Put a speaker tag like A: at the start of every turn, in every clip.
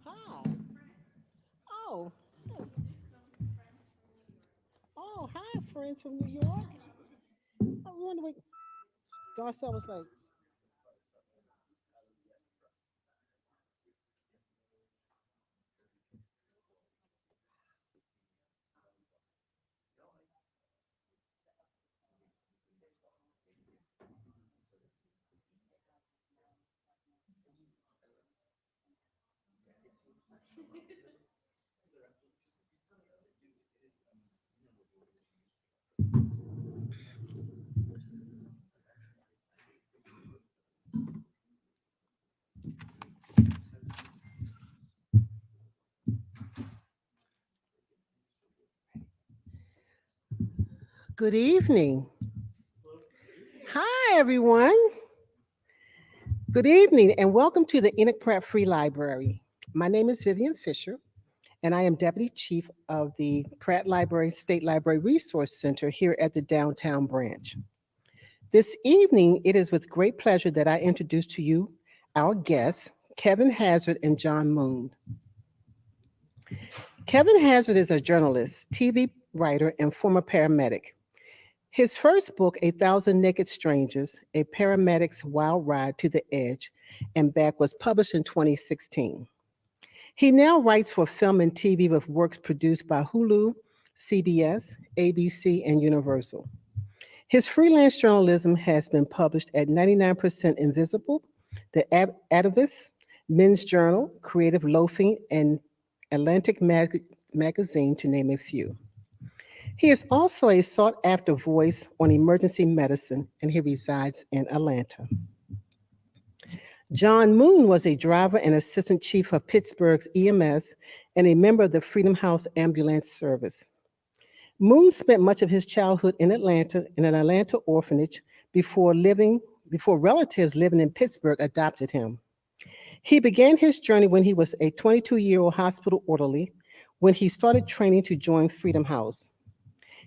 A: Hi. Oh, oh, hi, friends from New York. I wonder what Darcel was like. Good evening. Hi, everyone. Good evening, and welcome to the Enoch Pratt Free Library. My name is Vivian Fisher, and I am Deputy Chief of the Pratt Library State Library Resource Center here at the downtown branch. This evening, it is with great pleasure that I introduce to you our guests, Kevin Hazzard and John Moon. Kevin Hazzard is a journalist, TV writer, and former paramedic. His first book, A Thousand Naked Strangers, A Paramedic's Wild Ride to the Edge and Back, was published in 2016. He now writes for film and TV with works produced by Hulu, CBS, ABC, and Universal. His freelance journalism has been published at 99% Invisible, The Atavist, Men's Journal, Creative Loafing, and Atlantic Magazine, to name a few. He is also a sought after voice on emergency medicine, and he resides in Atlanta. John Moon was a driver and assistant chief of Pittsburgh's EMS and a member of the Freedom House Ambulance Service. Moon spent much of his childhood in Atlanta in an Atlanta orphanage before relatives living in Pittsburgh adopted him. He began his journey when he was a 22-year-old hospital orderly when he started training to join Freedom House.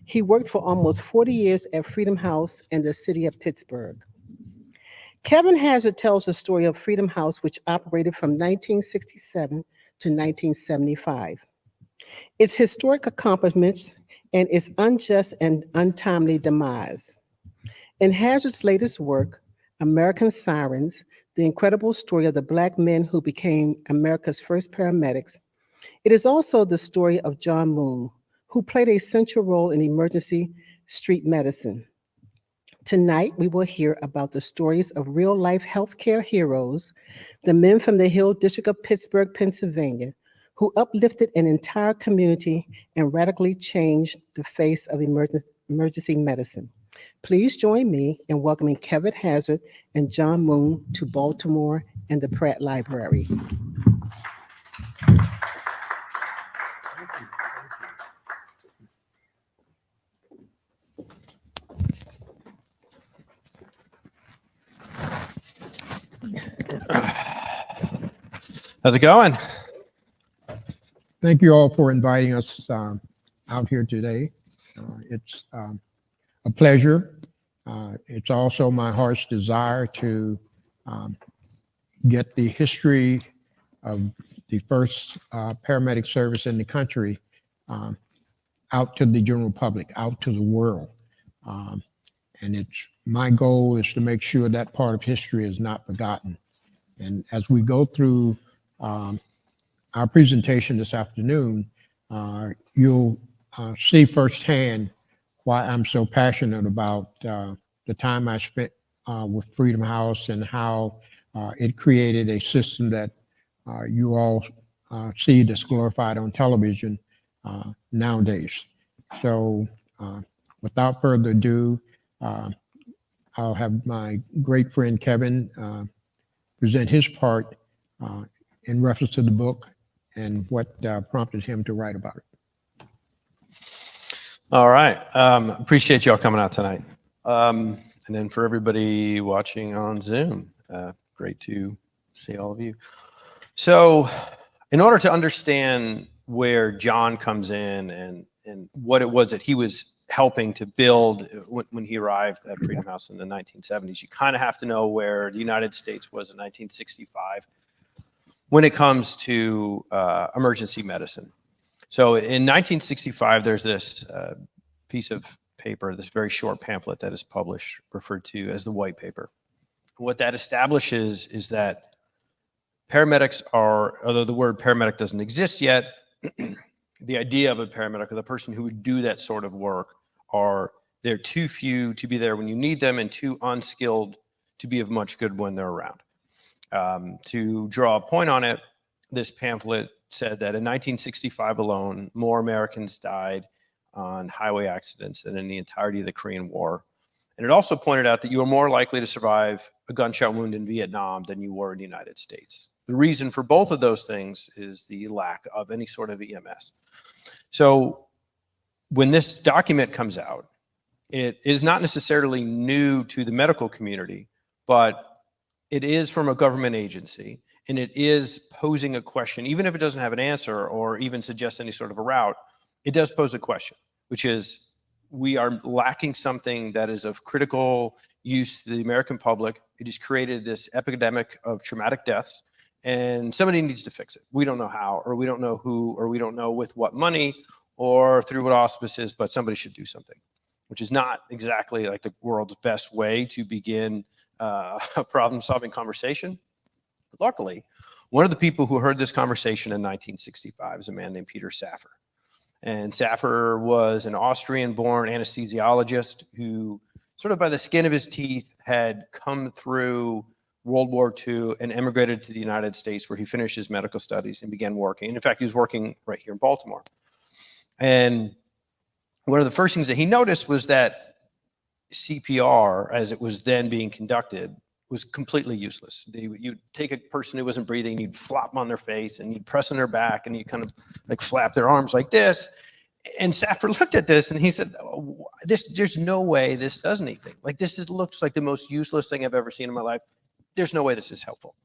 A: He worked for almost 40 years at Freedom House in the city of Pittsburgh. Kevin Hazzard tells the story of Freedom House, which operated from 1967 to 1975. Its historic accomplishments and its unjust and untimely demise. In Hazzard's latest work, American Sirens, the incredible story of the Black men who became America's first paramedics, it is also the story of John Moon, who played a central role in emergency street medicine. Tonight, we will hear about the stories of real-life healthcare heroes, the men from the Hill District of Pittsburgh, Pennsylvania, who uplifted an entire community and radically changed the face of emergency medicine. Please join me in welcoming Kevin Hazzard and John Moon to Baltimore and the Pratt Library.
B: How's it going?
C: Thank you all for inviting us out here today. It's a pleasure. It's also my heart's desire to get the history of the first paramedic service in the country out to the general public, out to the world. And it's my goal is to make sure that part of history is not forgotten. And as we go through our presentation this afternoon, you'll see firsthand why I'm so passionate about the time I spent with Freedom House and how it created a system that you all see that's glorified on television nowadays. So without further ado, I'll have my great friend Kevin present his part in reference to the book and what prompted him to write about it.
B: All right. Appreciate y'all coming out tonight. And then for everybody watching on Zoom, great to see all of you. So in order to understand where John comes in and what it was that he was helping to build when he arrived at Freedom House in the 1970s, you kind of have to know where the United States was in 1965. when it comes to emergency medicine. So in 1965, there's this piece of paper, this very short pamphlet that is published, referred to as the White Paper. What that establishes is that paramedics are, although the word paramedic doesn't exist yet, the idea of a paramedic, or the person who would do that sort of work, they're too few to be there when you need them and too unskilled to be of much good when they're around. To draw a point on it, this pamphlet said that in 1965 alone, more Americans died on highway accidents than in the entirety of the Korean War. And it also pointed out that you were more likely to survive a gunshot wound in Vietnam than you were in the United States. The reason for both of those things is the lack of any sort of EMS. So when this document comes out, it is not necessarily new to the medical community, but it is from a government agency, and it is posing a question. Even if it doesn't have an answer or even suggest any sort of a route, it does pose a question, which is, we are lacking something that is of critical use to the American public. It has created this epidemic of traumatic deaths, and somebody needs to fix it. We don't know how, or we don't know who, or we don't know with what money, or through what auspices, but somebody should do something, which is not exactly like the world's best way to begin a problem-solving conversation. But luckily, one of the people who heard this conversation in 1965 is a man named Peter Saffer. And Saffer was an Austrian-born anesthesiologist who, sort of by the skin of his teeth, had come through World War II and emigrated to the United States, where he finished his medical studies and began working. In fact, he was working right here in Baltimore. And one of the first things that he noticed was that CPR, as it was then being conducted, was completely useless. You'd take a person who wasn't breathing, you'd flop them on their face, and you'd press on their back, and you kind of like flap their arms like this. And Saffer looked at this, and he said, oh, there's no way this does anything. Like, looks like the most useless thing I've ever seen in my life. There's no way this is helpful.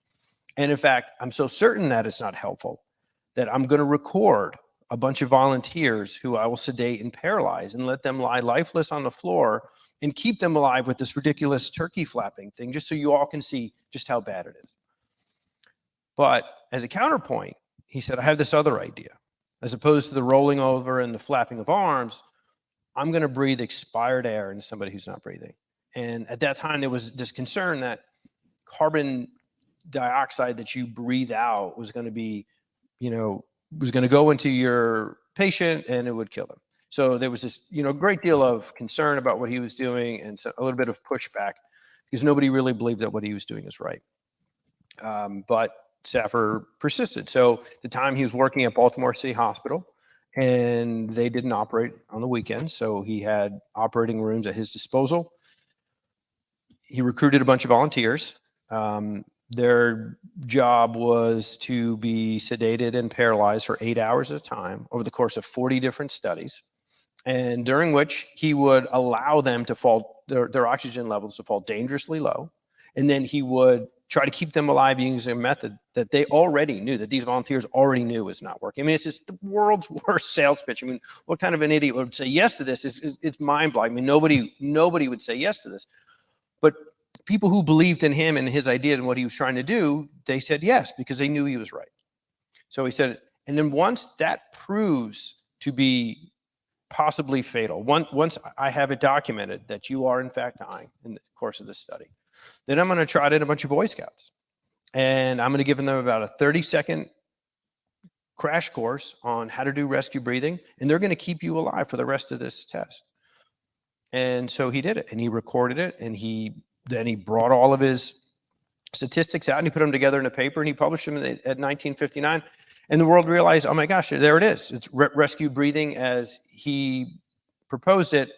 B: And in fact, I'm so certain that it's not helpful that I'm going to record a bunch of volunteers who I will sedate and paralyze and let them lie lifeless on the floor and keep them alive with this ridiculous turkey flapping thing, just so you all can see just how bad it is. But as a counterpoint, he said, I have this other idea. As opposed to the rolling over and the flapping of arms, I'm going to breathe expired air into somebody who's not breathing. And at that time, there was this concern that carbon dioxide that you breathe out was going to be, was going to go into your patient and it would kill them. So there was this, great deal of concern about what he was doing, and so a little bit of pushback because nobody really believed that what he was doing is right. But Saffer persisted. So at the time he was working at Baltimore City Hospital, and they didn't operate on the weekends. So he had operating rooms at his disposal. He recruited a bunch of volunteers. Their job was to be sedated and paralyzed for 8 hours at a time over the course of 40 different studies, and during which he would allow them to fall, their oxygen levels to fall dangerously low. And then he would try to keep them alive using a method that they already knew, that these volunteers already knew was not working. I mean, it's just the world's worst sales pitch. I mean, what kind of an idiot would say yes to this? It's mind-blowing. I mean, nobody would say yes to this. But people who believed in him and his idea and what he was trying to do, they said yes, because they knew he was right. So he said, and then once that proves to be possibly fatal, once I have it documented that you are in fact dying in the course of this study, then I'm going to trot in a bunch of Boy Scouts, and I'm going to give them about a 30-second crash course on how to do rescue breathing, and they're going to keep you alive for the rest of this test. And so he did it, and he recorded it, and then he brought all of his statistics out, and he put them together in a paper, and he published them at 1959. And the world realized, oh my gosh, there it is. It's rescue breathing as he proposed it,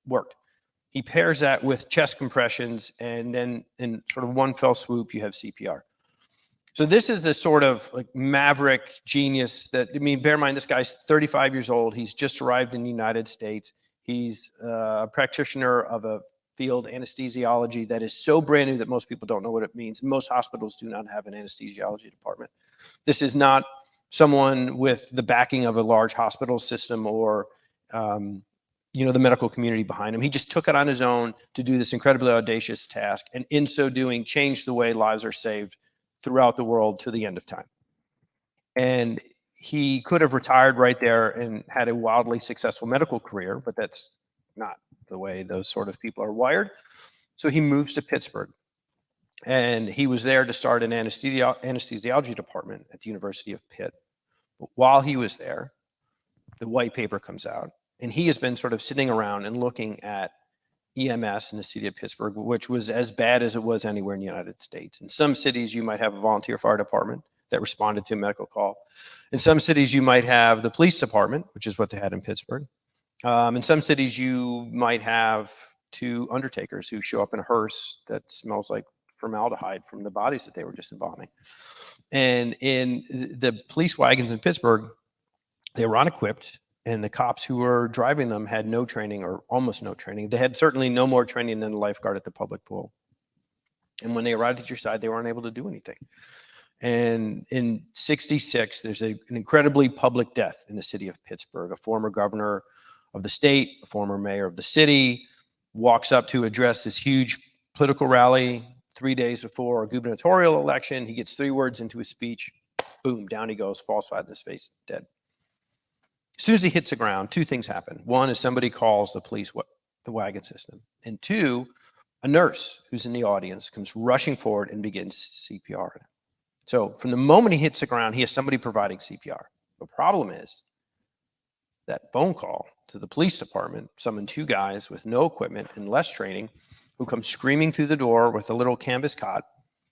B: worked. He pairs that with chest compressions, and then in sort of one fell swoop, you have CPR. So this is the sort of like maverick genius that, I mean, bear in mind, this guy's 35 years old. He's just arrived in the United States. He's a practitioner of a field, anesthesiology, that is so brand new that most people don't know what it means. Most hospitals do not have an anesthesiology department. This is not someone with the backing of a large hospital system or, the medical community behind him. He just took it on his own to do this incredibly audacious task, and in so doing, changed the way lives are saved throughout the world to the end of time. And he could have retired right there and had a wildly successful medical career, but that's not the way those sort of people are wired. So he moves to Pittsburgh, and he was there to start an anesthesiology department at the University of Pitt. But while he was there, the white paper comes out, and he has been sort of sitting around and looking at EMS in the city of Pittsburgh, which was as bad as it was anywhere in the United States. In some cities, you might have a volunteer fire department that responded to a medical call. In some cities, you might have the police department, which is what they had in Pittsburgh. In some cities, you might have 2 undertakers who show up in a hearse that smells like formaldehyde from the bodies that they were just embalming. And in the police wagons in Pittsburgh, they were unequipped, and the cops who were driving them had no training, or almost no training. They had certainly no more training than the lifeguard at the public pool. And when they arrived at your side, they weren't able to do anything. And in 66, there's an incredibly public death in the city of Pittsburgh. A former governor of the state, a former mayor of the city, walks up to address this huge political rally 3 days before a gubernatorial election. He gets 3 words into his speech. Boom, down he goes, falls flat in his face, dead. As soon as he hits the ground, 2 things happen. One is somebody calls the police, the wagon system. And 2, a nurse who's in the audience comes rushing forward and begins CPR. So from the moment he hits the ground, he has somebody providing CPR. The problem is that phone call to the police department summoned 2 guys with no equipment and less training who come screaming through the door with a little canvas cot.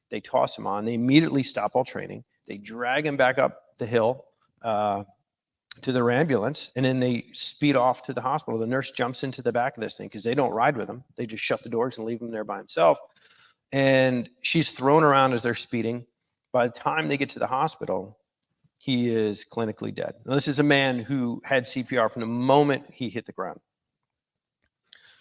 B: They toss him on. They immediately stop all training. They drag him back up the hill to their ambulance, and then they speed off to the hospital. The nurse jumps into the back of this thing because they don't ride with him. They just shut the doors and leave him there by himself. And she's thrown around as they're speeding. By the time they get to the hospital, he is clinically dead. Now, this is a man who had CPR from the moment he hit the ground.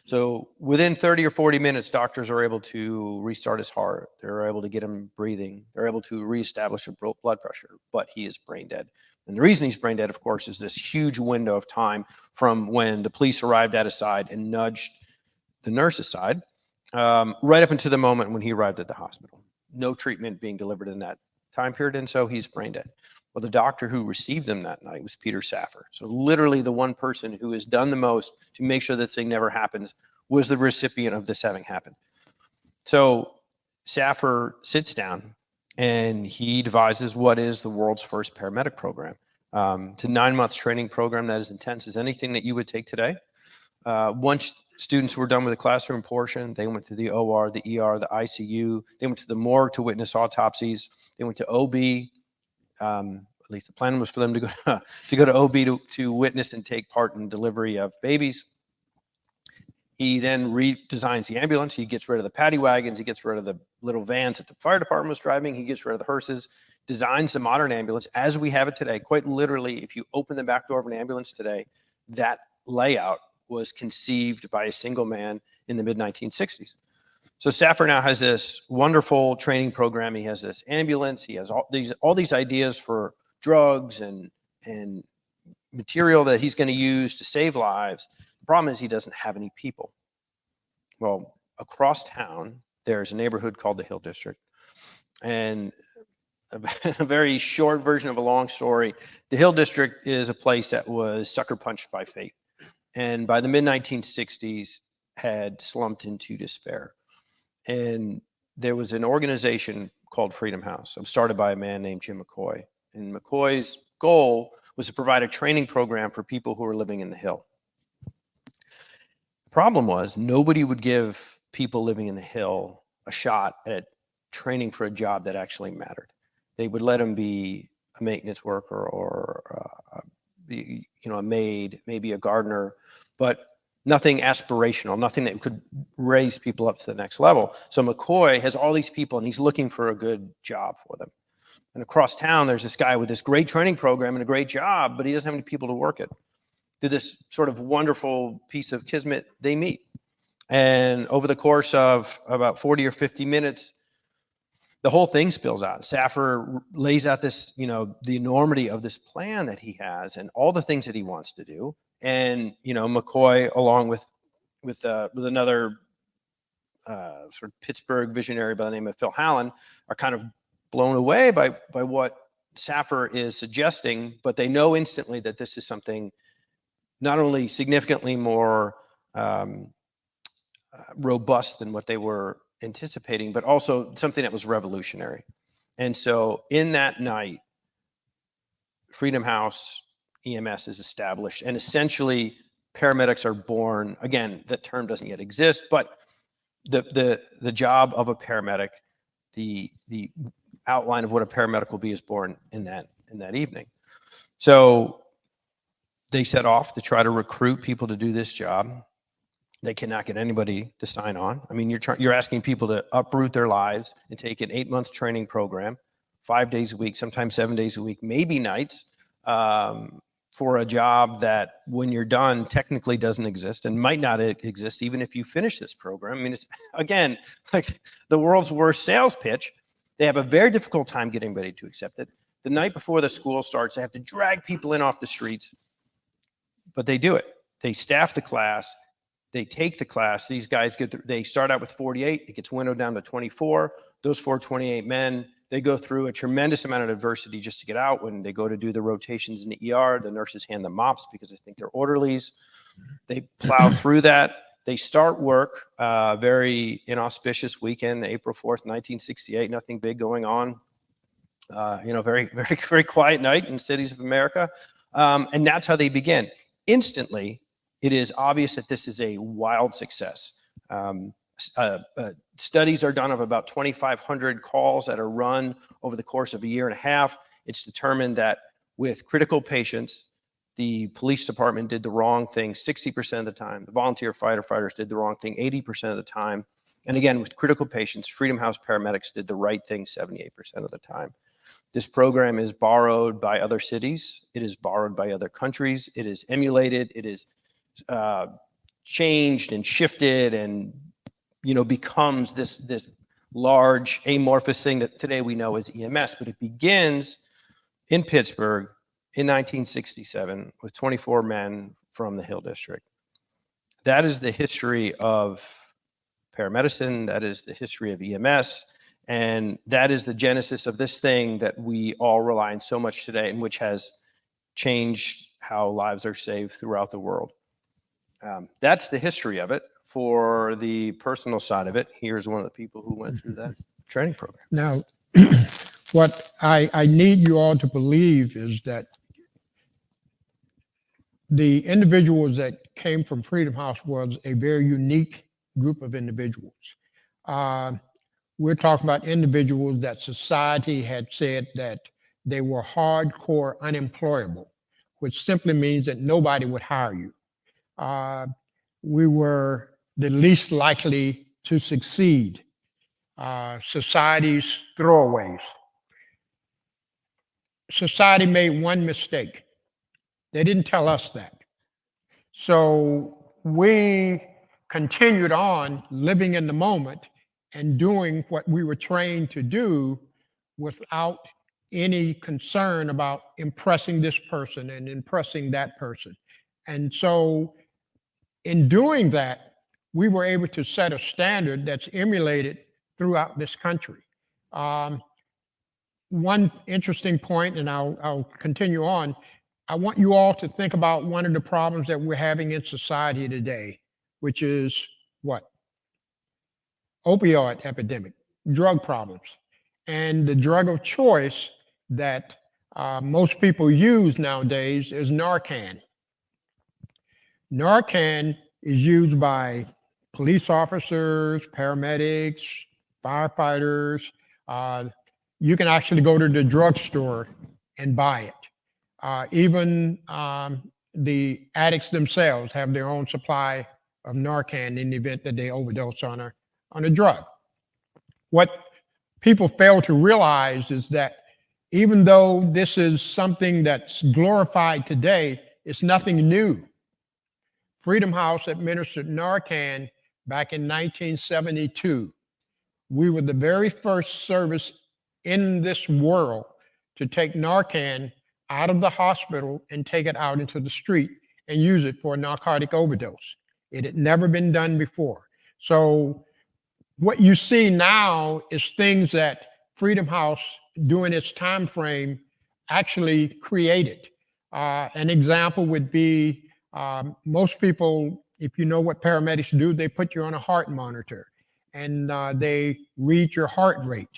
B: So within 30 or 40 minutes, doctors are able to restart his heart. They're able to get him breathing. They're able to reestablish his blood pressure, but he is brain dead. And the reason he's brain dead, of course, is this huge window of time from when the police arrived at his side and nudged the nurse aside, right up until the moment when he arrived at the hospital. No treatment being delivered in that time period, and so he's brain dead. Well, the doctor who received him that night was Peter Saffer. So literally the one person who has done the most to make sure this thing never happens was the recipient of this having happened. So Saffer sits down and he devises what is the world's first paramedic program. It's a 9-month training program that is intense as anything that you would take today. Once students were done with the classroom portion, they went to the OR, the ER, the ICU. They went to the morgue to witness autopsies. They went to OB. At least the plan was for them to go to OB to witness and take part in delivery of babies. He then redesigns the ambulance. He gets rid of the paddy wagons. He gets rid of the little vans that the fire department was driving. He gets rid of the hearses, designs the modern ambulance as we have it today. Quite literally, if you open the back door of an ambulance today, that layout was conceived by a single man in the mid-1960s. So Saffer now has this wonderful training program. He has this ambulance. He has all these ideas for drugs and material that he's going to use to save lives. The problem is he doesn't have any people. Well, across town, there's a neighborhood called the Hill District. And a very short version of a long story, the Hill District is a place that was sucker punched by fate. And by the mid-1960s, had slumped into despair. And there was an organization called Freedom House. It was started by a man named Jim McCoy. And McCoy's goal was to provide a training program for people who were living in the Hill. The problem was nobody would give people living in the Hill a shot at training for a job that actually mattered. They would let them be a maintenance worker or a maid, maybe a gardener, but nothing aspirational, nothing that could raise people up to the next level. So McCoy has all these people and he's looking for a good job for them. And across town, there's this guy with this great training program and a great job, but he doesn't have any people to work it. Through this sort of wonderful piece of kismet, they meet. And over the course of about 40 or 50 minutes, the whole thing spills out. Saffer lays out this, the enormity of this plan that he has and all the things that he wants to do. And, McCoy, along with another sort of Pittsburgh visionary by the name of Phil Hallen, are kind of blown away by what SAFR is suggesting, but they know instantly that this is something not only significantly more robust than what they were anticipating, but also something that was revolutionary. And so in that night, Freedom House EMS is established, and essentially paramedics are born. Again, that term doesn't yet exist, but the job of a paramedic, the outline of what a paramedic will be, is born in that evening. So they set off to try to recruit people to do this job. They cannot get anybody to sign on. I mean, you're asking people to uproot their lives and take an 8-month training program, 5 days a week, sometimes 7 days a week, maybe nights, for a job that when you're done technically doesn't exist and might not exist even if you finish this program. I mean, it's, again, like the world's worst sales pitch. They have a very difficult time getting anybody to accept it. The night before the school starts, they have to drag people in off the streets, but they do it. They staff the class. They take the class. These guys they start out with 48. It gets winnowed down to 24. Those 28 men, they go through a tremendous amount of adversity just to get out. When they go to do the rotations in the ER, the nurses hand them mops because they think they're orderlies. They plow through that. They start work, very inauspicious weekend, April 4th, 1968, nothing big going on. Very, very, very quiet night in cities of America. And that's how they begin. Instantly, it is obvious that this is a wild success. Studies are done of about 2,500 calls that are run over the course of a year and a half. It's determined that with critical patients, the police department did the wrong thing 60% of the time. The volunteer firefighters did the wrong thing 80% of the time. And again, with critical patients, Freedom House paramedics did the right thing 78% of the time. This program is borrowed by other cities. It is borrowed by other countries. It is emulated. It is changed and shifted and becomes this large amorphous thing that today we know as EMS. But it begins in Pittsburgh in 1967 with 24 men from the Hill District. That is the history of paramedicine. That is the history of EMS. And that is the genesis of this thing that we all rely on so much today, and which has changed how lives are saved throughout the world. That's the history of it. For the personal side of it, here's one of the people who went through that training program.
C: Now, what I need you all to believe is that the individuals that came from Freedom House was a very unique group of individuals. We're talking about individuals that society had said that they were hardcore unemployable, which simply means that nobody would hire you. We were the least likely to succeed. Society's throwaways. Society made one mistake. They didn't tell us that. So we continued on living in the moment and doing what we were trained to do without any concern about impressing this person and impressing that person. And so in doing that, we were able to set a standard that's emulated throughout this country. One interesting point, and I'll continue on, I want you all to think about one of the problems that we're having in society today, which is what? Opioid epidemic, drug problems. And the drug of choice that most people use nowadays is Narcan. Narcan is used by police officers, paramedics, firefighters. You can actually go to the drugstore and buy it. Even the addicts themselves have their own supply of Narcan in the event that they overdose on a drug. What people fail to realize is that even though this is something that's glorified today, it's nothing new. Freedom House administered Narcan back in 1972. We were the very first service in this world to take Narcan out of the hospital and take it out into the street and use it for a narcotic overdose. It had never been done before. So what you see now is things that Freedom House, during its time frame, actually created. An example would be most people, if you know what paramedics do, they put you on a heart monitor and they read your heart rate.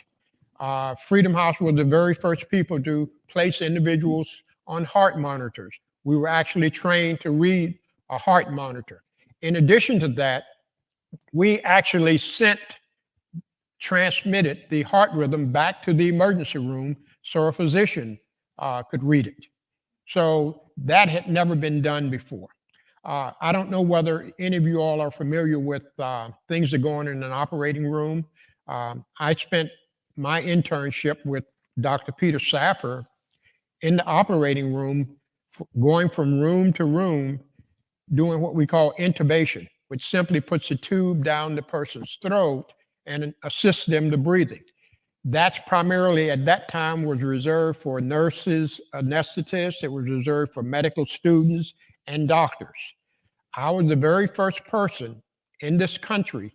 C: Freedom House was the very first people to place individuals on heart monitors. We were actually trained to read a heart monitor. In addition to that, we actually transmitted the heart rhythm back to the emergency room so a physician could read it. So that had never been done before. I don't know whether any of you all are familiar with things that go on in an operating room. I spent my internship with Dr. Peter Saffer in the operating room, going from room to room, doing what we call intubation, which simply puts a tube down the person's throat and assists them to breathing. That's primarily at that time was reserved for nurses, anesthetists. It was reserved for medical students and doctors. I was the very first person in this country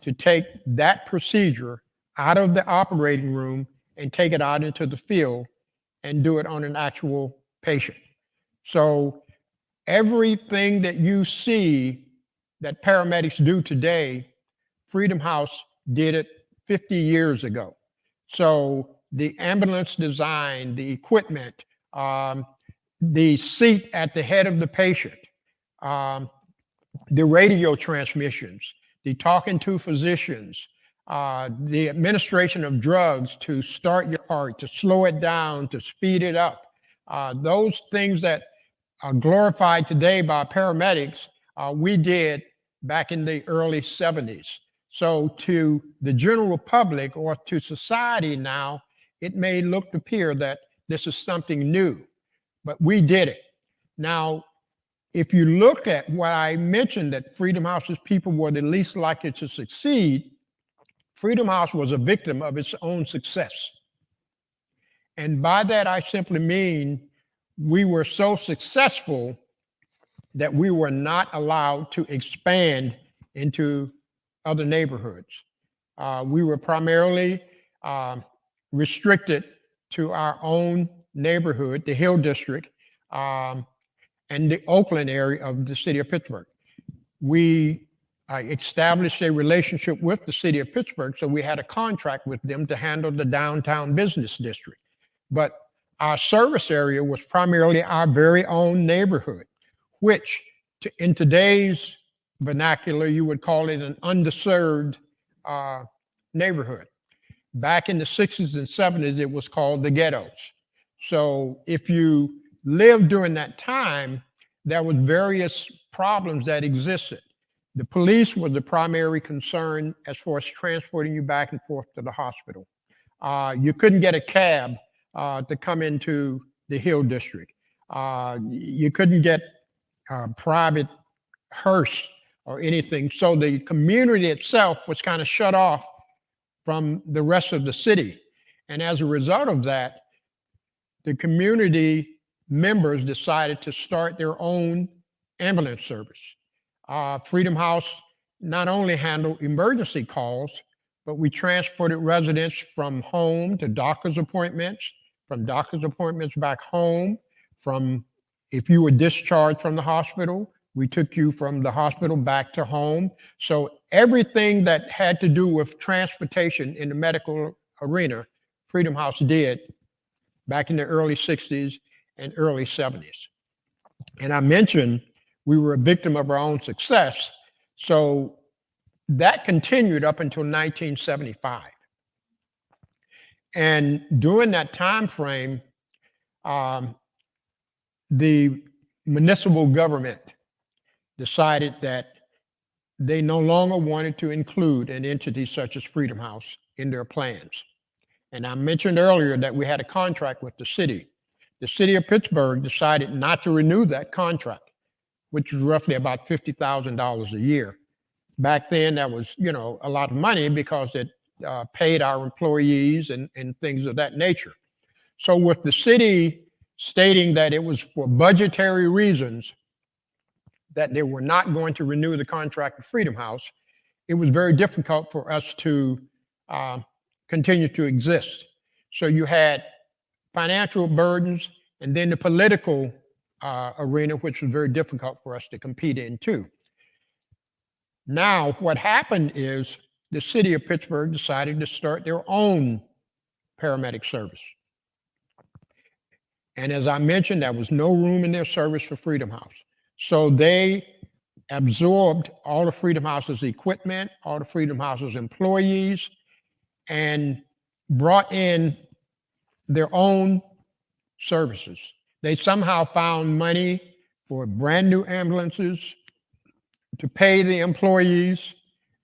C: to take that procedure out of the operating room and take it out into the field and do it on an actual patient. So everything that you see that paramedics do today, Freedom House did it 50 years ago. So the ambulance design, the equipment, the seat at the head of the patient, the radio transmissions, the talking to physicians, the administration of drugs to start your heart, to slow it down, to speed it up. Those things that are glorified today by paramedics, we did back in the early 70s. So to the general public or to society now, it may appear that this is something new, but we did it. Now, if you look at what I mentioned, that Freedom House's people were the least likely to succeed, Freedom House was a victim of its own success. And by that, I simply mean we were so successful that we were not allowed to expand into other neighborhoods. We were primarily restricted to our own neighborhood, the Hill District, and the Oakland area of the city of Pittsburgh. We established a relationship with the city of Pittsburgh, so we had a contract with them to handle the downtown business district. But our service area was primarily our very own neighborhood, which in today's vernacular, you would call it an underserved neighborhood. Back in the 60s and 70s, it was called the ghettos. So if you lived during that time, there was various problems that existed. The police was the primary concern as far as transporting you back and forth to the hospital. You couldn't get a cab to come into the Hill District. You couldn't get private hearse or anything. So the community itself was kind of shut off from the rest of the city. And as a result of that, the community members decided to start their own ambulance service. Freedom House not only handled emergency calls, but we transported residents from home to doctor's appointments, from doctor's appointments back home, from if you were discharged from the hospital, we took you from the hospital back to home. So everything that had to do with transportation in the medical arena, Freedom House did back in the early 60s and early 70s. And I mentioned we were a victim of our own success. So that continued up until 1975. And during that time frame, the municipal government decided that they no longer wanted to include an entity such as Freedom House in their plans. And I mentioned earlier that we had a contract with the city. The city of Pittsburgh decided not to renew that contract, which was roughly about $50,000 a year. Back then, that was, a lot of money because it paid our employees and things of that nature. So with the city stating that it was for budgetary reasons that they were not going to renew the contract with Freedom House, it was very difficult for us to continue to exist. So you had financial burdens, and then the political arena, which was very difficult for us to compete in too. Now, what happened is the city of Pittsburgh decided to start their own paramedic service. And as I mentioned, there was no room in their service for Freedom House. So they absorbed all of Freedom House's equipment, all of Freedom House's employees, and brought in their own services. They somehow found money for brand new ambulances, to pay the employees,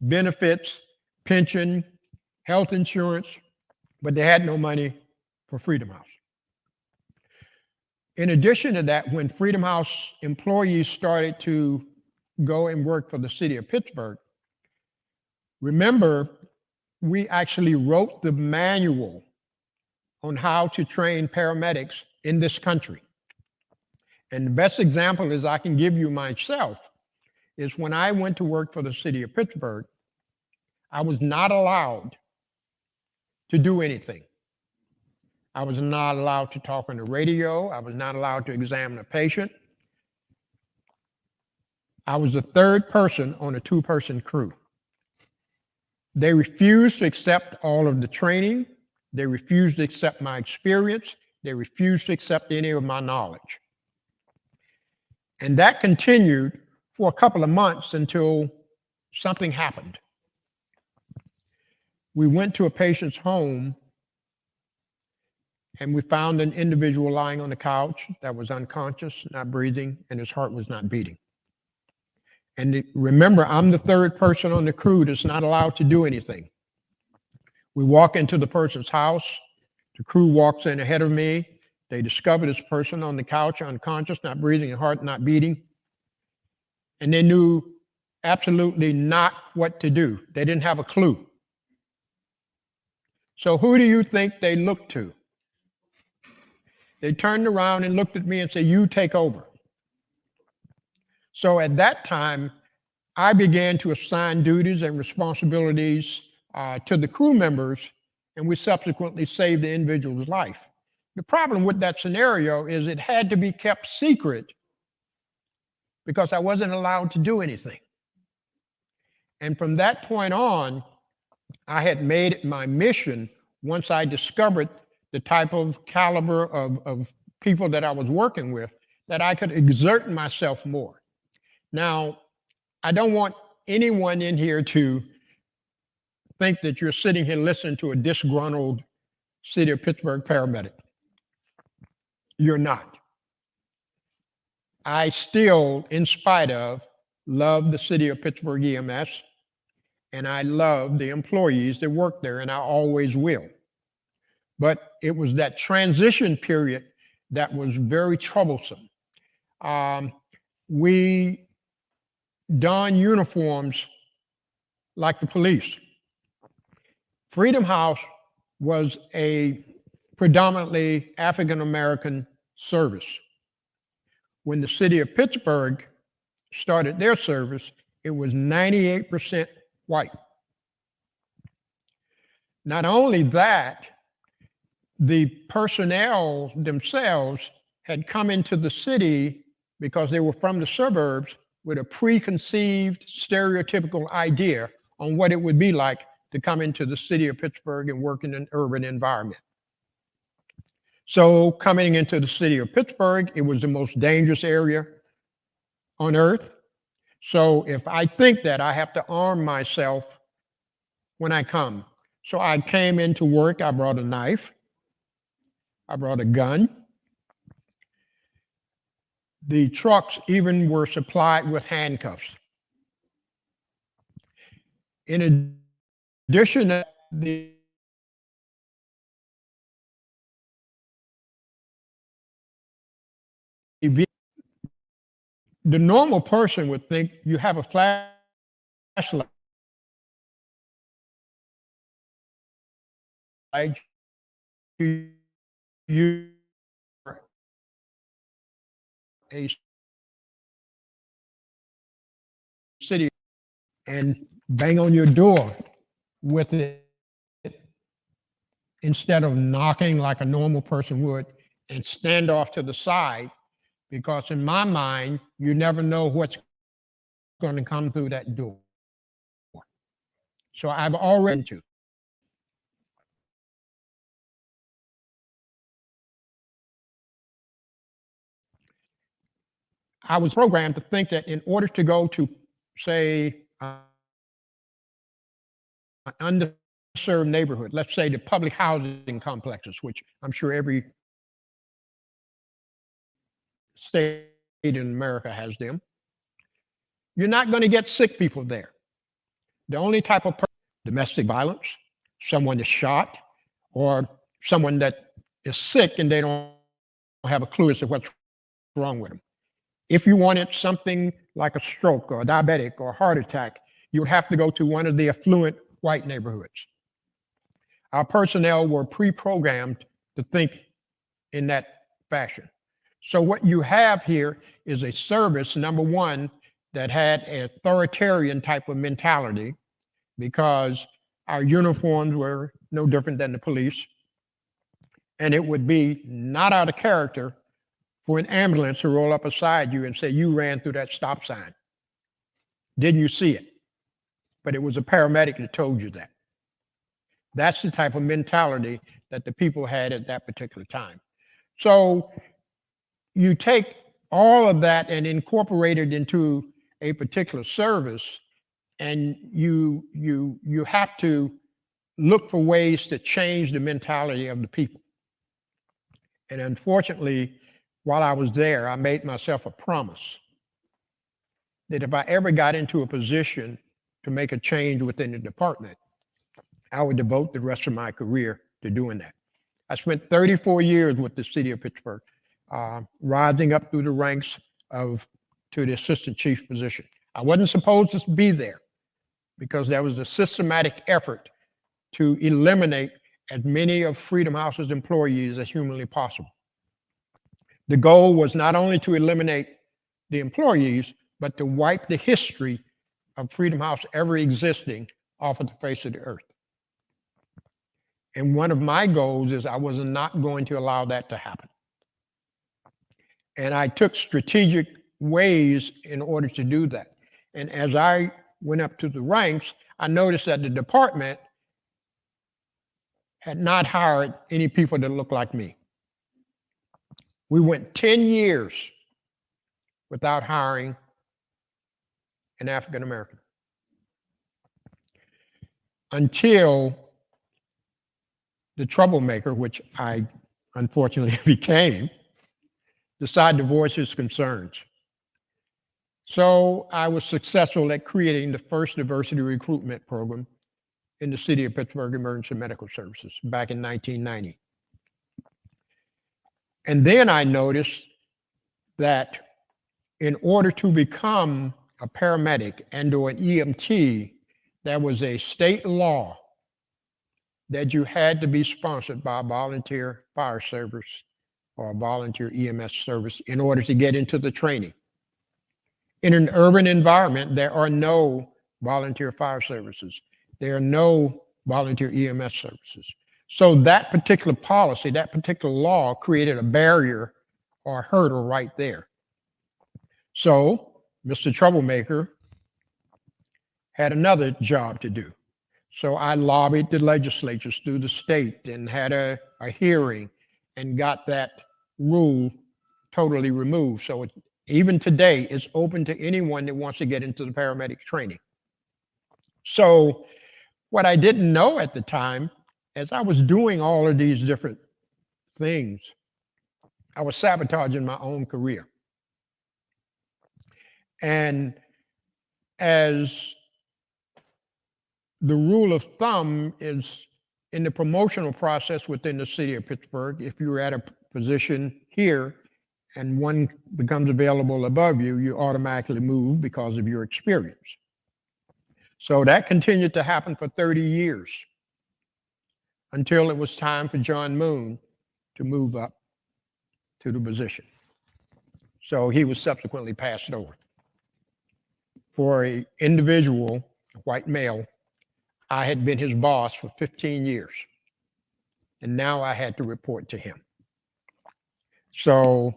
C: benefits, pension, health insurance, but they had no money for Freedom House. In addition to that, when Freedom House employees started to go and work for the city of Pittsburgh, remember, we actually wrote the manual on how to train paramedics in this country. And the best example is I can give you myself is when I went to work for the city of Pittsburgh, I was not allowed to do anything. I was not allowed to talk on the radio. I was not allowed to examine a patient. I was the third person on a two-person crew. They refused to accept all of the training. They refused to accept my experience. They refused to accept any of my knowledge. And that continued for a couple of months until something happened. We went to a patient's home and we found an individual lying on the couch that was unconscious, not breathing, and his heart was not beating. And remember, I'm the third person on the crew that's not allowed to do anything. We walk into the person's house. The crew walks in ahead of me. They discover this person on the couch, unconscious, not breathing, and heart not beating. And they knew absolutely not what to do. They didn't have a clue. So who do you think they looked to? They turned around and looked at me and said, "You take over." So at that time, I began to assign duties and responsibilities to the crew members, and we subsequently saved the individual's life. The problem with that scenario is it had to be kept secret because I wasn't allowed to do anything. And from that point on, I had made it my mission, once I discovered the type of caliber of people that I was working with, that I could exert myself more. Now, I don't want anyone in here to think that you're sitting here listening to a disgruntled city of Pittsburgh paramedic. You're not. I still, in spite of, love the city of Pittsburgh EMS, and I love the employees that work there, and I always will. But it was that transition period that was very troublesome. We don uniforms like the police. Freedom House was a predominantly African-American service. When the city of Pittsburgh started their service, it was 98% white. Not only that, the personnel themselves had come into the city because they were from the suburbs with a preconceived, stereotypical idea on what it would be like to come into the city of Pittsburgh and work in an urban environment. So coming into the city of Pittsburgh, it was the most dangerous area on earth. So if I think that, I have to arm myself when I come. So I came into work, I brought a knife, I brought a gun. The trucks even were supplied with handcuffs. In addition, the normal person would think you have a flashlight, you a city and bang on your door with it instead of knocking like a normal person would and stand off to the side, because in my mind, you never know what's going to come through that door. So I've already to. I was programmed to think that in order to go to, say, an underserved neighborhood, let's say the public housing complexes, which I'm sure every state in America has them, you're not going to get sick people there. The only type of domestic violence, someone is shot, or someone that is sick and they don't have a clue as to what's wrong with them. If you wanted something like a stroke or a diabetic or a heart attack, you would have to go to one of the affluent white neighborhoods. Our personnel were pre-programmed to think in that fashion. So what you have here is a service, number one, that had an authoritarian type of mentality, because our uniforms were no different than the police. And it would be not out of character for an ambulance to roll up beside you and say, you ran through that stop sign. Didn't you see it? But it was a paramedic that told you that. That's the type of mentality that the people had at that particular time. So you take all of that and incorporate it into a particular service, and you have to look for ways to change the mentality of the people. And unfortunately, while I was there, I made myself a promise that if I ever got into a position to make a change within the department, I would devote the rest of my career to doing that. I spent 34 years with the city of Pittsburgh, rising up through the ranks to the assistant chief position. I wasn't supposed to be there because there was a systematic effort to eliminate as many of Freedom House's employees as humanly possible. The goal was not only to eliminate the employees, but to wipe the history of Freedom House ever existing off of the face of the earth. And one of my goals is I was not going to allow that to happen. And I took strategic ways in order to do that. And as I went up to the ranks, I noticed that the department had not hired any people that looked like me. We went 10 years without hiring an African American, until the troublemaker, which I unfortunately became, decided to voice his concerns. So I was successful at creating the first diversity recruitment program in the city of Pittsburgh Emergency Medical Services back in 1990. And then I noticed that in order to become a paramedic and or an EMT, there was a state law that you had to be sponsored by a volunteer fire service or a volunteer EMS service in order to get into the training. In an urban environment, there are no volunteer fire services. There are no volunteer EMS services. So that particular policy, that particular law created a barrier or a hurdle right there. So Mr. Troublemaker had another job to do. So I lobbied the legislatures through the state and had a hearing and got that rule totally removed. So even today, it's open to anyone that wants to get into the paramedic training. So what I didn't know at the time, as I was doing all of these different things, I was sabotaging my own career. And as the rule of thumb is in the promotional process within the city of Pittsburgh, if you're at a position here and one becomes available above you, you automatically move because of your experience. So that continued to happen for 30 years until it was time for John Moon to move up to the position. So he was subsequently passed over. For an individual, a white male, I had been his boss for 15 years. and now I had to report to him. So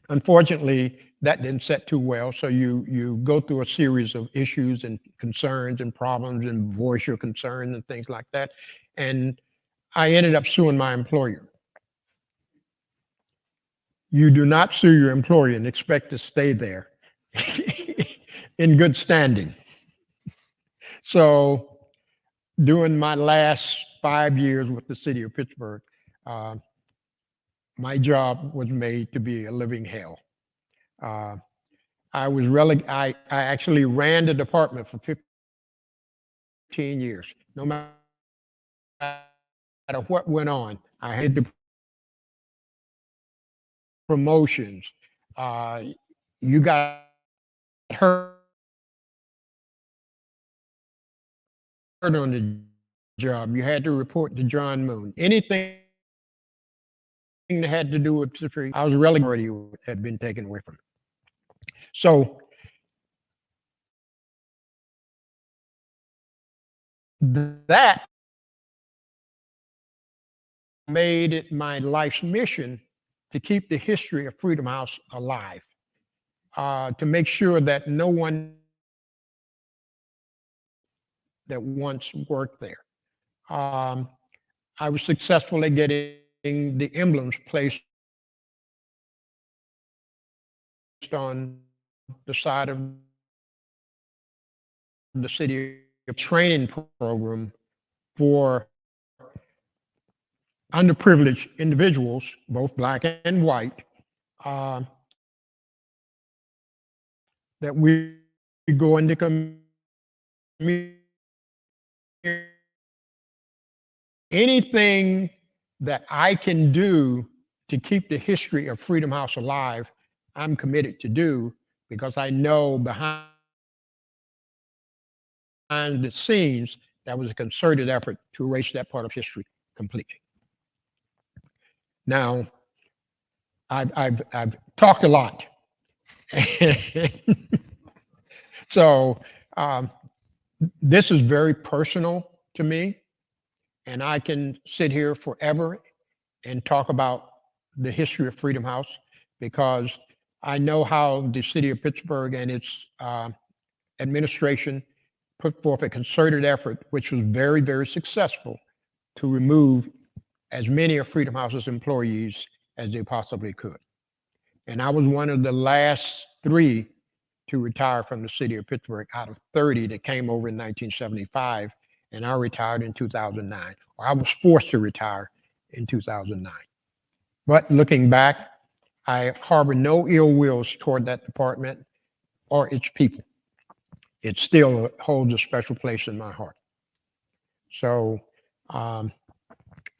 C: unfortunately, that didn't set too well. So you go through a series of issues and concerns and problems and voice your concerns and things like that. And I ended up suing my employer. You do not sue your employer and expect to stay there in good standing. So during my last 5 years with the city of Pittsburgh, my job was made to be a living hell. I actually ran the department for 15 years. No matter what went on, I had the promotions. You got hurt on the job, you had to report to John Moon. Anything that had to do with Pittsburgh, I was relegated, had been taken away from me. So that made it my life's mission to keep the history of Freedom House alive, to make sure that no one that once worked there. I was successful at getting the emblems placed on the side of the city training program for underprivileged individuals, both black and white, that we go into community. Anything that I can do to keep the history of Freedom House alive, I'm committed to do, because I know behind the scenes that was a concerted effort to erase that part of history completely. Now, I've talked a lot. So this is very personal to me, and I can sit here forever and talk about the history of Freedom House, because I know how the city of Pittsburgh and its administration put forth a concerted effort, which was very, very successful, to remove as many of Freedom House's employees as they possibly could. And I was one of the last 3 to retire from the city of Pittsburgh out of 30 that came over in 1975, and I retired in 2009. Or I was forced to retire in 2009. But looking back, I harbor no ill wills toward that department or its people. It still holds a special place in my heart. So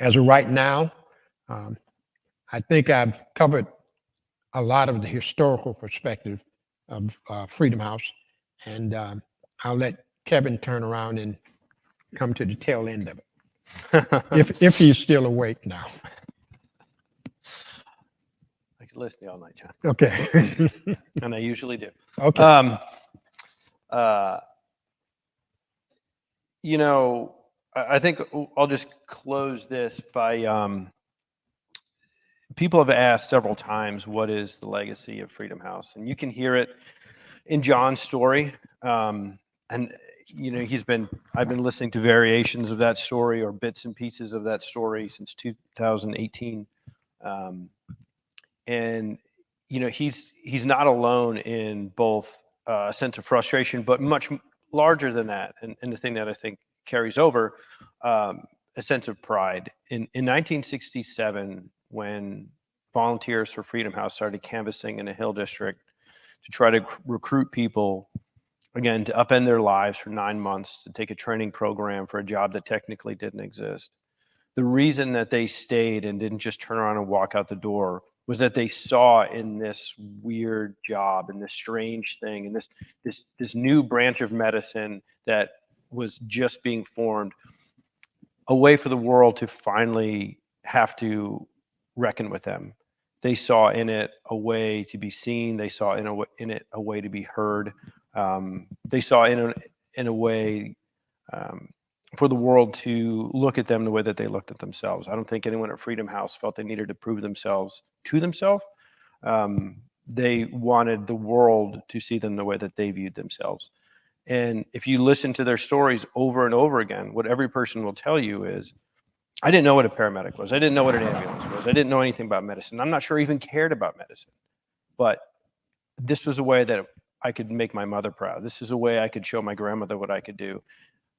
C: as of right now, I think I've covered a lot of the historical perspective of Freedom House, and I'll let Kevin turn around and come to the tail end of it, if he's still awake now.
B: I could listen to you all night, John.
C: Okay.
B: And I usually do.
C: Okay.
B: You know, I think I'll just close this by, people have asked several times, what is the legacy of Freedom House? And you can hear it in John's story. And, you know, I've been listening to variations of that story or bits and pieces of that story since 2018. And, you know, he's not alone in both a sense of frustration, but much larger than that. And the thing that I think carries over, a sense of pride. In 1967, when Volunteers for Freedom House started canvassing in a Hill district to try to recruit people, again, to upend their lives for 9 months, to take a training program for a job that technically didn't exist. The reason that they stayed and didn't just turn around and walk out the door was that they saw in this weird job and this strange thing and this new branch of medicine that was just being formed, a way for the world to finally have to reckon with them. They saw in it a way to be seen. They saw in it a way to be heard. They saw in a way for the world to look at them the way that they looked at themselves. I don't think anyone at Freedom House felt they needed to prove themselves to themselves. They wanted the world to see them the way that they viewed themselves. And if you listen to their stories over and over again, what every person will tell you is, I didn't know what a paramedic was. I didn't know what an ambulance was. I didn't know anything about medicine. I'm not sure I even cared about medicine. But this was a way that I could make my mother proud. This is a way I could show my grandmother what I could do.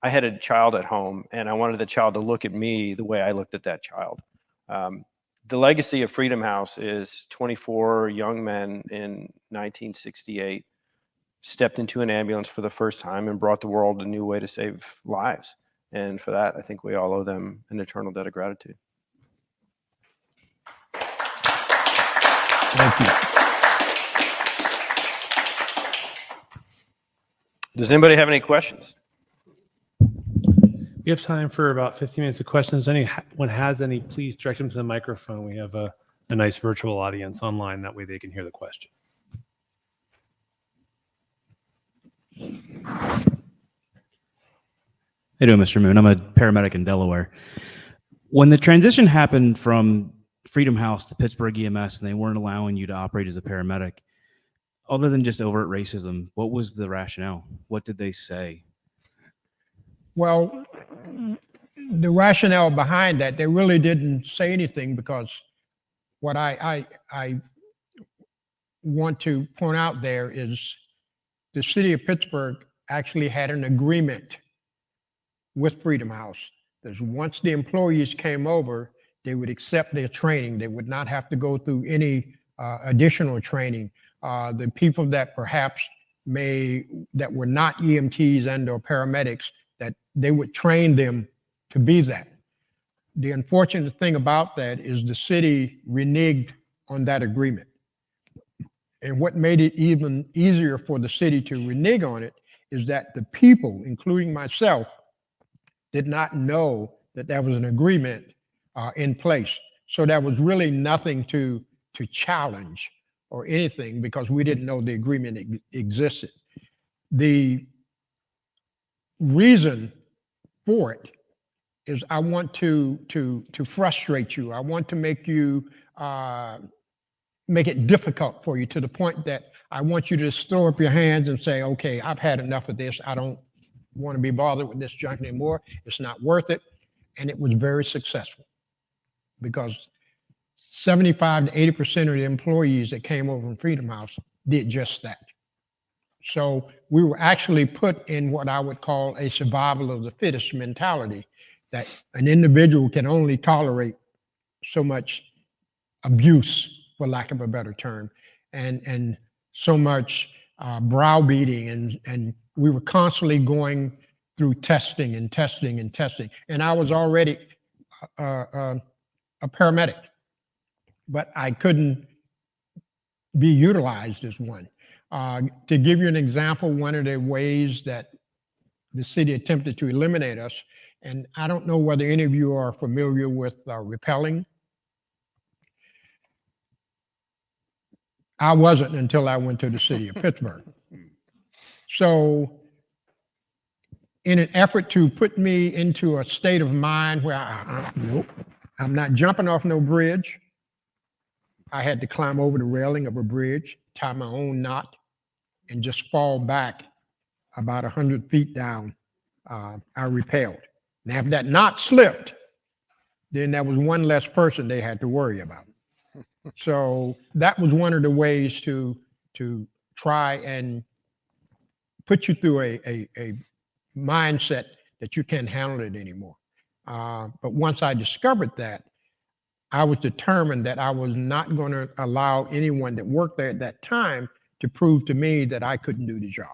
B: I had a child at home, and I wanted the child to look at me the way I looked at that child. The legacy of Freedom House is 24 young men in 1968 stepped into an ambulance for the first time and brought the world a new way to save lives. And for that, I think we all owe them an eternal debt of gratitude.
C: Thank you.
B: Does anybody have any questions?
D: We have time for about 15 minutes of questions. Anyone has any, please direct them to the microphone. We have a nice virtual audience online. That way they can hear the question.
E: How you doing, Mr. Moon? I'm a paramedic in Delaware. When the transition happened from Freedom House to Pittsburgh EMS and they weren't allowing you to operate as a paramedic, other than just overt racism, what was the rationale? What did they say?
C: Well, the rationale behind that, they really didn't say anything, because what I want to point out there is the city of Pittsburgh actually had an agreement with Freedom House. That once the employees came over, they would accept their training. They would not have to go through any additional training. The people that perhaps that were not EMTs and or paramedics, that they would train them to be that. The unfortunate thing about that is the city reneged on that agreement. And what made it even easier for the city to renege on it is that the people, including myself, did not know that there was an agreement in place. So there was really nothing to challenge or anything, because we didn't know the agreement existed. The reason for it is I want to frustrate you. I want to make you make it difficult for you, to the point that I want you to just throw up your hands and say, okay, I've had enough of this. I don't want to be bothered with this junk anymore. It's not worth it. And it was very successful, because 75 to 80% of the employees that came over from Freedom House did just that. So we were actually put in what I would call a survival of the fittest mentality, that an individual can only tolerate so much abuse, for lack of a better term, and so much browbeating, and we were constantly going through testing and testing and testing. And I was already a paramedic, but I couldn't be utilized as one. To give you an example, one of the ways that the city attempted to eliminate us, and I don't know whether any of you are familiar with rappelling. I wasn't until I went to the city of Pittsburgh. So in an effort to put me into a state of mind where nope, I'm not jumping off no bridge, I had to climb over the railing of a bridge, tie my own knot, and just fall back about 100 feet down. I rappelled. Now, if that knot slipped, then there was one less person they had to worry about. So that was one of the ways to try and put you through a mindset that you can't handle it anymore. But once I discovered that, I was determined that I was not going to allow anyone that worked there at that time to prove to me that I couldn't do the job.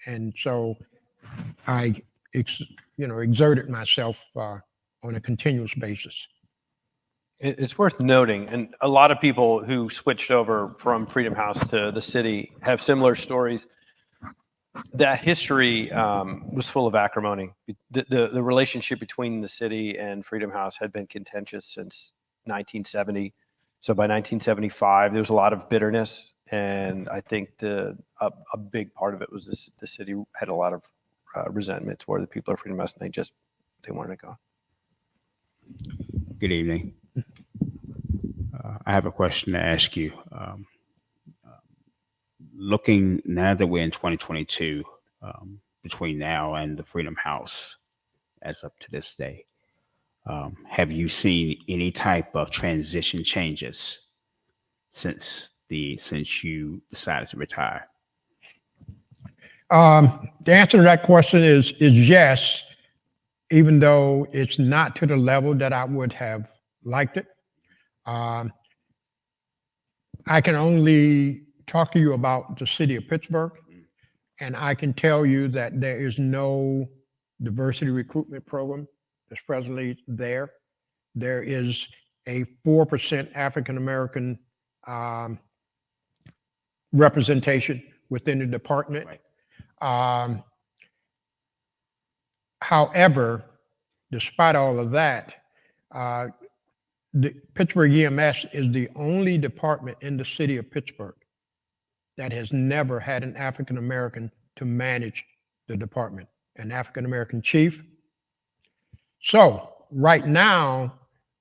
C: And so I exerted myself on a continuous basis.
B: It's worth noting, and a lot of people who switched over from Freedom House to the city have similar stories. That history was full of acrimony. The relationship between the city and Freedom House had been contentious since 1970. So by 1975, there was a lot of bitterness, and I think a big part of it was the city had a lot of resentment toward the people of Freedom House, and they wanted to go.
F: Good evening. I have a question to ask you. Looking now that we're in 2022, between now and the Freedom House, as up to this day, have you seen any type of transition changes since you decided to retire?
C: The answer to that question is yes, even though it's not to the level that I would have liked it. I can only talk to you about the city of Pittsburgh, and I can tell you that there is no diversity recruitment program that's presently there. There is a 4% African-American representation within the department.
F: Right.
C: However, despite all of that, the Pittsburgh EMS is the only department in the city of Pittsburgh that has never had an African-American to manage the department, an African-American chief. So right now,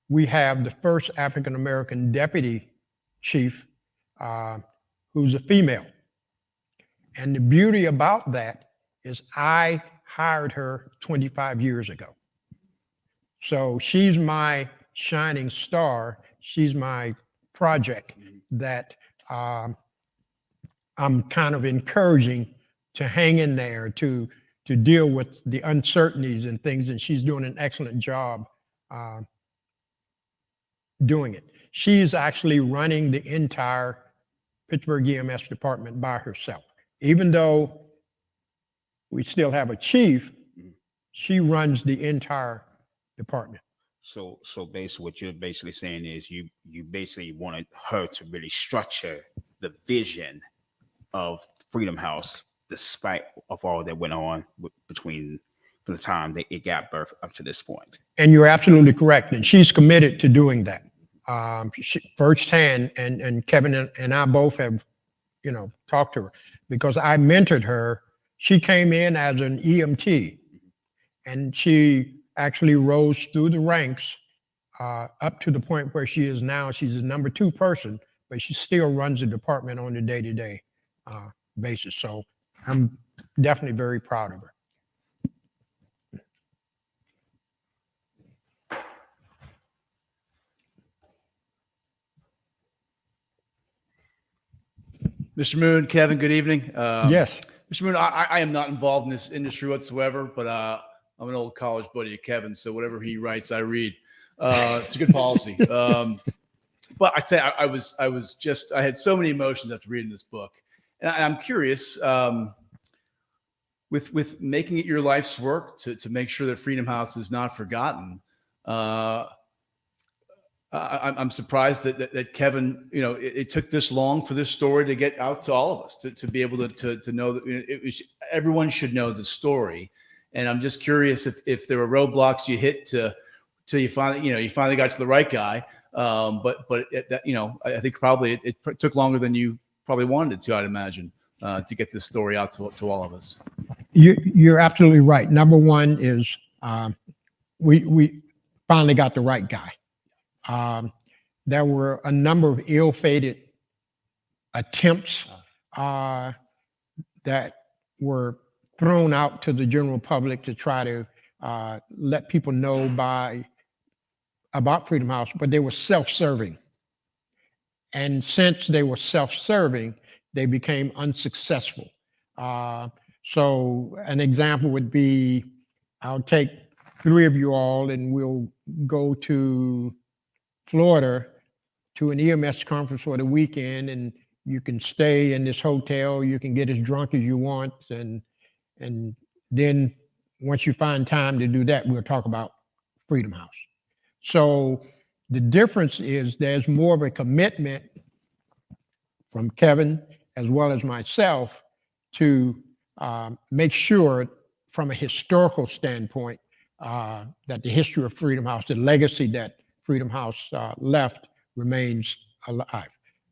C: we have the first African-American deputy chief who's a female. And the beauty about that is I hired her 25 years ago. So she's my shining star. She's my project that I'm kind of encouraging to hang in there, to deal with the uncertainties and things, and she's doing an excellent job doing it. She's actually running the entire Pittsburgh EMS department by herself. Even though we still have a chief, she runs the entire department.
F: So basically what you're basically saying is you basically wanted her to really structure the vision of Freedom House, despite of all that went on between from the time that it got birth up to this point.
C: And you're absolutely correct. And she's committed to doing that. Firsthand, and Kevin and I both have, talked to her because I mentored her. She came in as an EMT and she actually rose through the ranks up to the point where she is now. She's the number 2 person, but she still runs the department on a day-to-day basis. So I'm definitely very proud of her.
G: Mr. Moon, Kevin, good evening.
C: Yes.
G: Mr. Moon, I am not involved in this industry whatsoever, but I'm an old college buddy of Kevin, so whatever he writes, I read. It's a good policy. But I tell you, I had so many emotions after reading this book. And I'm curious, with making it your life's work to make sure that Freedom House is not forgotten, I'm surprised that Kevin, it took this long for this story to get out to all of us, to be able to know that everyone should know the story. And I'm just curious if there were roadblocks you hit till you finally got to the right guy. But I think probably it took longer than you probably wanted it to, I'd imagine, to get this story out to all of us.
C: You're absolutely right. Number one is we finally got the right guy. There were a number of ill-fated attempts that were thrown out to the general public to try to let people know about Freedom House, but they were self-serving. And since they were self-serving, they became unsuccessful. So an example would be, I'll take 3 of you all and we'll go to Florida to an EMS conference for the weekend, and you can stay in this hotel, you can get as drunk as you want, and then once you find time to do that, we'll talk about Freedom House. So the difference is there's more of a commitment from Kevin as well as myself to make sure from a historical standpoint that the history of Freedom House, the legacy that Freedom House left, remains alive.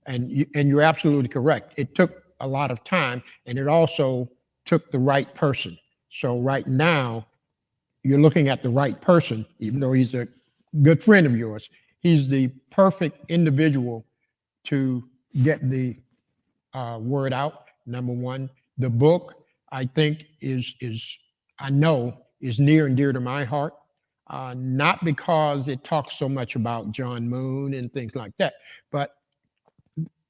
C: And you're absolutely correct. It took a lot of time, and it also took the right person. So right now, you're looking at the right person, even though he's a good friend of yours. He's the perfect individual to get the word out. Number one, the book I think is I know is near and dear to my heart. Not because it talks so much about John Moon and things like that, but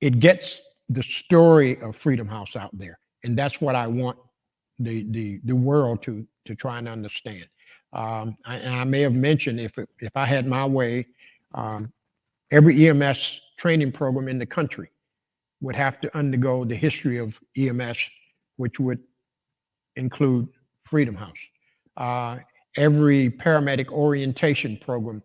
C: it gets the story of Freedom House out there, and that's what I want the world to try and understand. I may have mentioned if I had my way, every EMS training program in the country would have to undergo the history of EMS, which would include Freedom House. Every paramedic orientation program,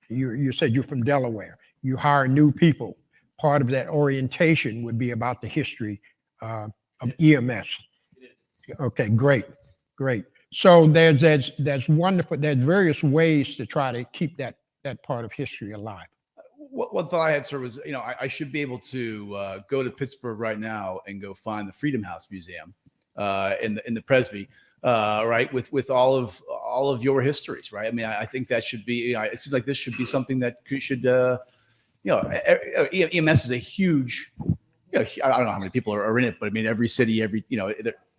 C: you said you're from Delaware, you hire new people. Part of that orientation would be about the history of EMS. Okay, great. So there's wonderful, there's various ways to try to keep that part of history alive.
G: One thought I had, sir, was, I should be able to go to Pittsburgh right now and go find the Freedom House Museum in the Presby, right, with all of your histories, right? I mean, I think that should be, it seems like this should be something that should, EMS is a huge, I don't know how many people are in it, but I mean, every city,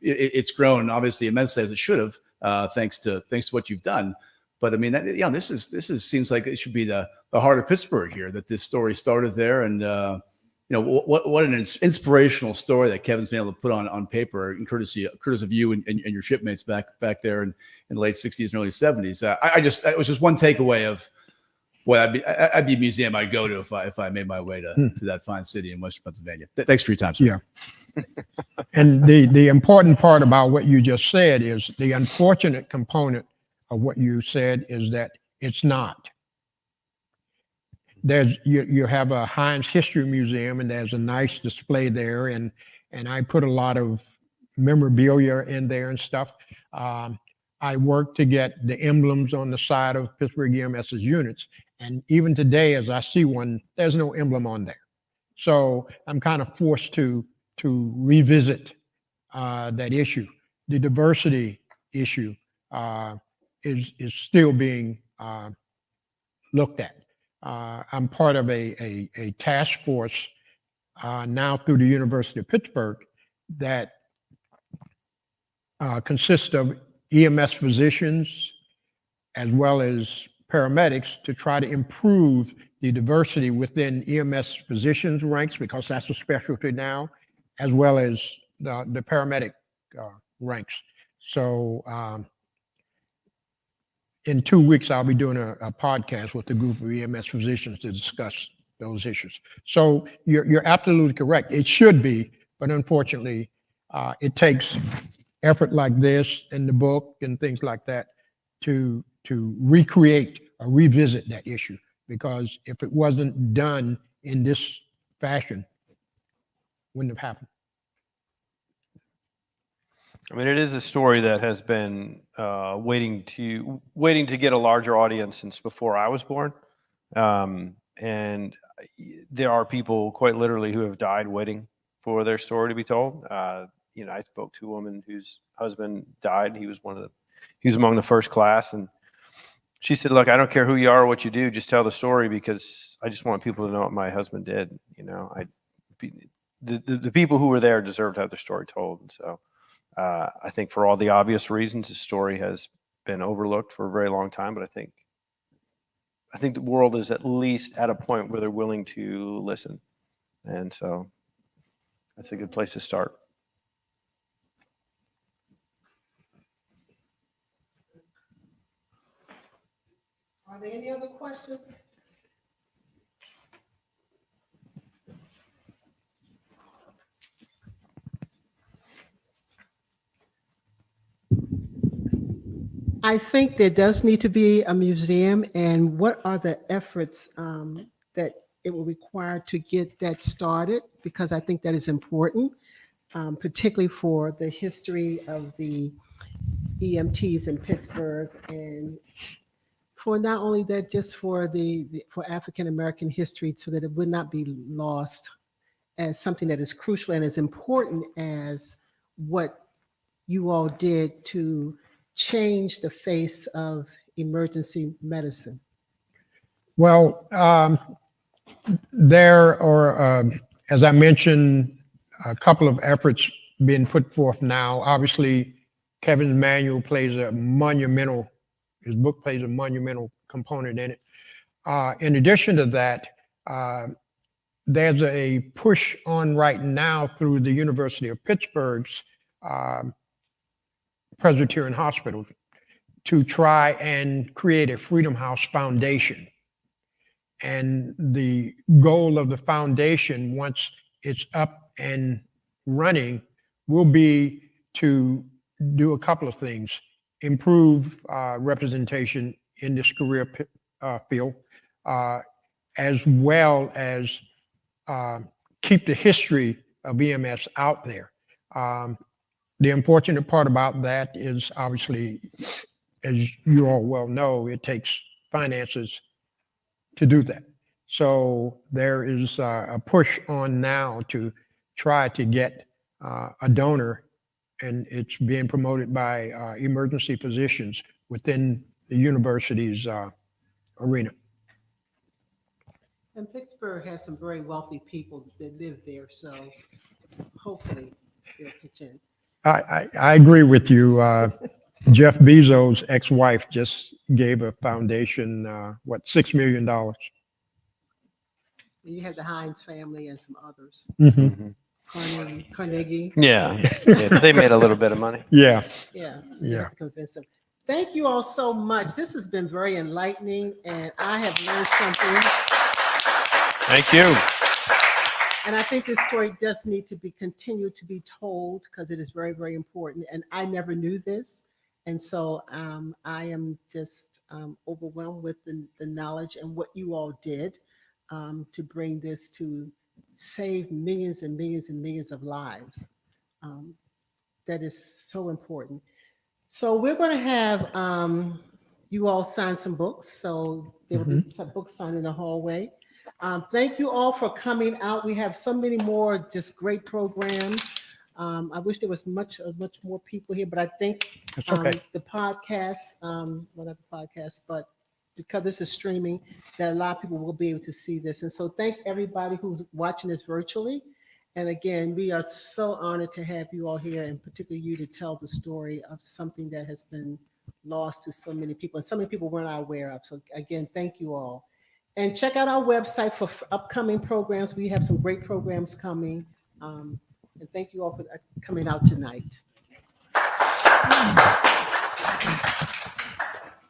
G: it's grown obviously immensely as it should have, thanks to what you've done. But I mean, this seems like it should be the heart of Pittsburgh here, that this story started there. And, what an inspirational story that Kevin's been able to put on paper, and courtesy of you and your shipmates back there in the late 60s and early 70s. It was just one takeaway of what I'd be a museum I'd go to if I made my way to that fine city in Western Pennsylvania. Thanks for your time, sir.
C: Yeah. And the important part about what you just said is the unfortunate component of what you said is that it's not. You have a Heinz History Museum, and there's a nice display there, and I put a lot of memorabilia in there and stuff. I worked to get the emblems on the side of Pittsburgh EMS's units, and even today, as I see one, there's no emblem on there. So I'm kind of forced to revisit that issue. The diversity issue is still being looked at. I'm part of a task force now through the University of Pittsburgh that consists of EMS physicians as well as paramedics to try to improve the diversity within EMS physicians ranks, because that's a specialty now, as well as the paramedic ranks. So in 2 weeks, I'll be doing a podcast with a group of EMS physicians to discuss those issues. So you're absolutely correct. It should be, but unfortunately, it takes effort like this in the book and things like that to recreate or revisit that issue. Because if it wasn't done in this fashion, wouldn't have happened.
B: I mean, it is a story that has been waiting to get a larger audience since before I was born, and there are people quite literally who have died waiting for their story to be told. I spoke to a woman whose husband died. He was among the first class, and she said, "Look, I don't care who you are or what you do, just tell the story, because I just want people to know what my husband did." The people who were there deserve to have their story told. And so I think for all the obvious reasons, the story has been overlooked for a very long time. But I think the world is at least at a point where they're willing to listen. And so that's a good place to start.
A: Are there any other questions? I think there does need to be a museum, and what are the efforts that it will require to get that started? Because I think that is important, particularly for the history of the EMTs in Pittsburgh, and for not only that, just for for African American history, so that it would not be lost as something that is crucial and as important as what you all did to change the face of emergency medicine?
C: Well, there are, as I mentioned, a couple of efforts being put forth now. Obviously, Kevin's manual plays a monumental, his book plays a monumental component in it. In addition to that, there's a push on right now through the University of Pittsburgh's Presbyterian Hospital to try and create a Freedom House Foundation. And the goal of the foundation, once it's up and running, will be to do a couple of things: improve representation in this career field, as well as keep the history of EMS out there. The unfortunate part about that is, obviously, as you all well know, it takes finances to do that. So there is a push on now to try to get a donor, and it's being promoted by emergency physicians within the university's arena.
A: And Pittsburgh has some very wealthy people that live there, so hopefully they'll pitch in.
C: I agree with you. Jeff Bezos' ex-wife just gave a foundation, $6 million.
A: You have the Hines family and some others.
C: Mm-hmm.
A: Carnegie.
B: Yeah, they made a little bit of money.
C: Yeah.
A: Yeah. So you
C: Yeah.
A: have to convince them. Thank you all so much. This has been very enlightening, and I have learned something.
B: Thank you.
A: And I think this story does need to be continued to be told, because it is very, very important. And I never knew this. And so I am just overwhelmed with the knowledge and what you all did to bring this to save millions and millions and millions of lives. That is so important. So we're going to have you all sign some books. So there will be some books signed in the hallway. Thank you all for coming out. We have so many more just great programs. I wish there was much more people here, but I think the podcast, well, not the podcast, but because this is streaming, that a lot of people will be able to see this. And so thank everybody who's watching this virtually. And again, we are so honored to have you all here, and particularly you, to tell the story of something that has been lost to so many people, and so many people we're not aware of. So again, thank you all. And check out our website for upcoming programs. We have some great programs coming. And thank you all for coming out tonight.